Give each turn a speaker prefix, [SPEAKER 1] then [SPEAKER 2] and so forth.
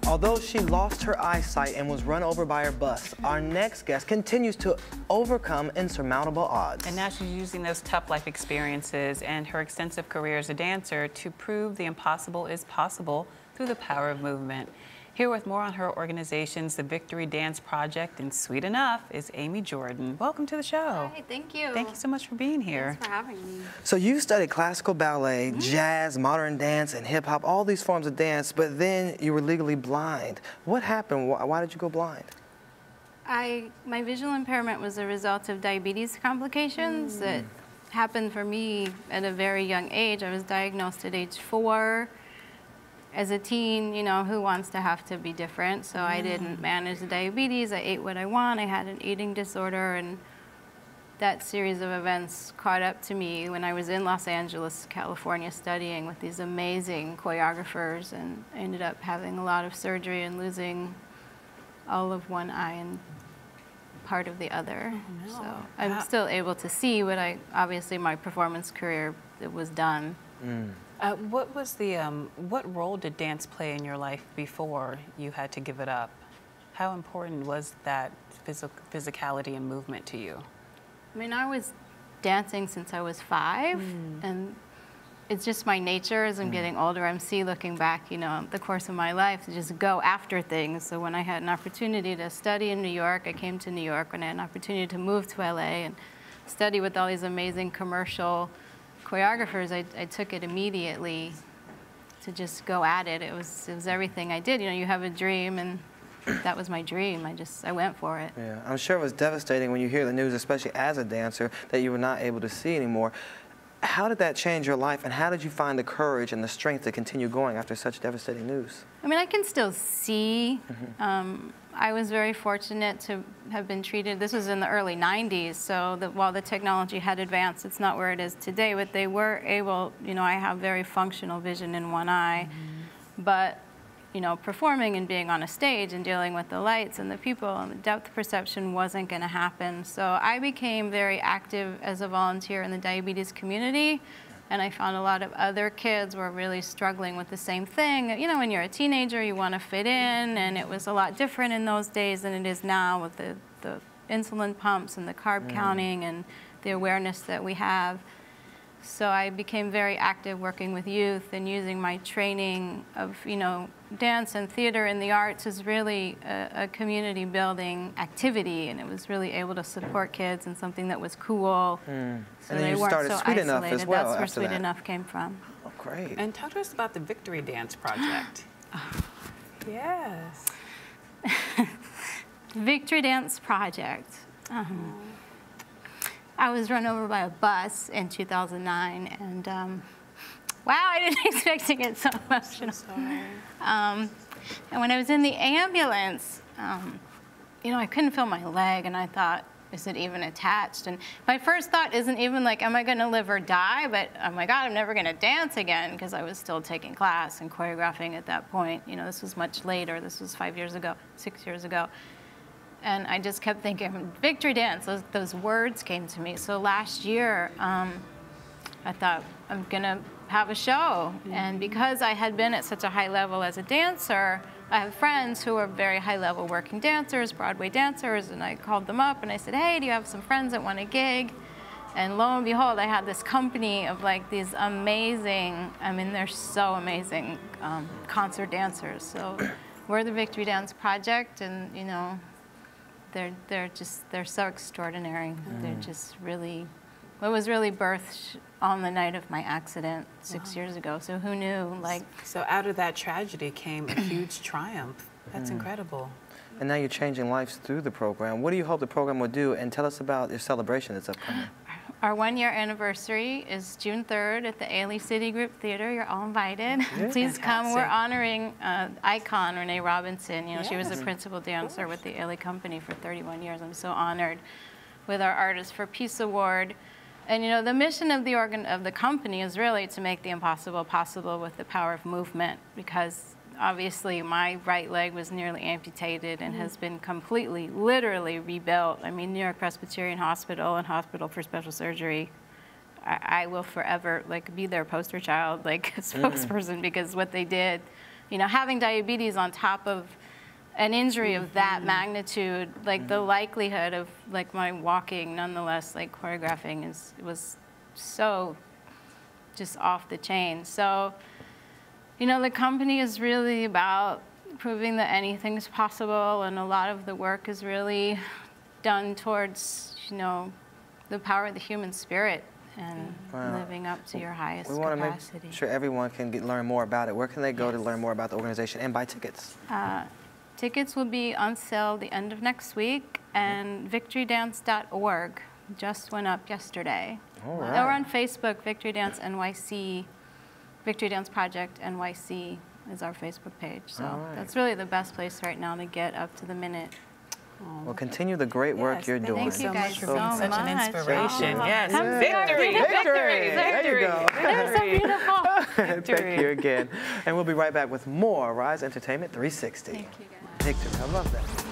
[SPEAKER 1] Although she lost her eyesight and was run over by her bus, our next guest continues to overcome insurmountable odds.
[SPEAKER 2] And now she's using those tough life experiences and her extensive career as a dancer to prove the impossible is possible through the power of movement. Here with more on her organizations, the Victory Dance Project, and sweet enough, is Amy Jordan. Welcome to the show.
[SPEAKER 3] Hi, thank you.
[SPEAKER 2] Thank you so much for being here.
[SPEAKER 3] Thanks for having me.
[SPEAKER 1] So you studied classical ballet, jazz, modern dance, and hip hop, all these forms of dance, but then you were legally blind. What happened? Why did you go blind?
[SPEAKER 3] My visual impairment was a result of diabetes complications that happened for me at a very young age. I was diagnosed at age 4. As a teen, you know, who wants to have to be different? So I didn't manage the diabetes. I ate what I want. I had an eating disorder, and that series of events caught up to me when I was in Los Angeles, California, studying with these amazing choreographers, and I ended up having a lot of surgery and losing all of one eye and part of the other.
[SPEAKER 2] Oh, no.
[SPEAKER 3] So I'm still able to see, but obviously my performance career, it was done.
[SPEAKER 2] What role did dance play in your life before you had to give it up? How important was that physicality and movement to you?
[SPEAKER 3] I mean, I was dancing since I was 5, and it's just my nature as I'm getting older. I'm looking back, you know, the course of my life to just go after things. So when I had an opportunity to study in New York, I came to New York. When I had an opportunity to move to LA and study with all these amazing commercial choreographers, I took it immediately to just go at it. It was everything I did. You know, you have a dream, and that was my dream. I went for it.
[SPEAKER 1] Yeah, I'm sure it was devastating when you hear the news, especially as a dancer, that you were not able to see anymore. How did that change your life, and how did you find the courage and the strength to continue going after such devastating news?
[SPEAKER 3] I mean, I can still see. I was very fortunate to have been treated. This was in the early 90s, so while the technology had advanced, it's not where it is today, but they were able, you know, I have very functional vision in one eye, but, you know, performing and being on a stage and dealing with the lights and the people and the depth perception wasn't going to happen. So I became very active as a volunteer in the diabetes community, and I found a lot of other kids were really struggling with the same thing. You know, when you're a teenager, you want to fit in, and it was a lot different in those days than it is now with the insulin pumps and the carb counting and the awareness that we have. So I became very active working with youth and using my training of, you know, dance and theater and the arts is really a community building activity, and it was really able to support kids in something that was cool. So
[SPEAKER 1] and then
[SPEAKER 3] they
[SPEAKER 1] you
[SPEAKER 3] weren't
[SPEAKER 1] started
[SPEAKER 3] so
[SPEAKER 1] Sweet Enough
[SPEAKER 3] isolated.
[SPEAKER 1] as well.
[SPEAKER 3] That's where
[SPEAKER 1] after
[SPEAKER 3] Sweet
[SPEAKER 1] that.
[SPEAKER 3] Enough came from.
[SPEAKER 1] Oh, great.
[SPEAKER 2] And talk to us about the Victory Dance Project. Yes.
[SPEAKER 3] Victory Dance Project. I was run over by a bus in 2009, and wow, I didn't expect to get so emotional.
[SPEAKER 2] Sorry.
[SPEAKER 3] And when I was in the ambulance, you know, I couldn't feel my leg, and I thought, is it even attached? And my first thought isn't even like, am I going to live or die? But oh my God, I'm never going to dance again, because I was still taking class and choreographing at that point. You know, this was much later. This was 5 years ago, 6 years ago. And I just kept thinking, Victory Dance, those words came to me. So last year, I thought, I'm gonna have a show. And because I had been at such a high level as a dancer, I have friends who are very high level working dancers, Broadway dancers, and I called them up and I said, hey, do you have some friends that want a gig? And lo and behold, I had this company of like these amazing, I mean, they're so amazing concert dancers. So we're the Victory Dance Project, and you know, they're so extraordinary. They're just really, it was really birthed on the night of my accident 6 years ago. So who knew? Like,
[SPEAKER 2] so out of that tragedy came a huge triumph. That's incredible.
[SPEAKER 1] And now you're changing lives through the program. What do you hope the program will do? And tell us about your celebration that's upcoming.
[SPEAKER 3] Our 1 year anniversary is June 3rd at the Ailey City Group Theater. You're all invited.
[SPEAKER 1] Yeah.
[SPEAKER 3] Please come.
[SPEAKER 2] Fantastic.
[SPEAKER 3] We're honoring icon Renee Robinson. You know, she was the
[SPEAKER 2] Yes.
[SPEAKER 3] principal dancer with the Ailey Company for 31 years. I'm so honored with our Artists for Peace Award. And you know, the mission of the company is really to make the impossible possible with the power of movement, because obviously my right leg was nearly amputated and has been completely, literally rebuilt. I mean, New York Presbyterian Hospital and Hospital for Special Surgery, I will forever like be their poster child, like spokesperson, because what they did you know, having diabetes on top of an injury of that magnitude, like the likelihood of like my walking, nonetheless, like choreographing was so just off the chain. So, you know, the company is really about proving that anything's possible, and a lot of the work is really done towards, you know, the power of the human spirit and living up to your highest capacity.
[SPEAKER 1] We want to make sure everyone can learn more about it. Where can they go to learn more about the organization and buy tickets?
[SPEAKER 3] Tickets will be on sale the end of next week, and victorydance.org just went up yesterday.
[SPEAKER 1] All right.
[SPEAKER 3] Or on Facebook, Victory Dance NYC, Victory Dance Project NYC is our Facebook page. So that's really the best place right now to get up to the minute.
[SPEAKER 1] Well, continue the great work you're doing.
[SPEAKER 3] Thank you guys
[SPEAKER 2] for being such an inspiration.
[SPEAKER 3] Oh,
[SPEAKER 2] Yes,
[SPEAKER 3] come
[SPEAKER 2] victory,
[SPEAKER 3] victory,
[SPEAKER 1] There you go.
[SPEAKER 3] They're so beautiful.
[SPEAKER 1] Thank you again. And we'll be right back with more Rise Entertainment 360.
[SPEAKER 3] Thank you guys.
[SPEAKER 1] Victory, I love that.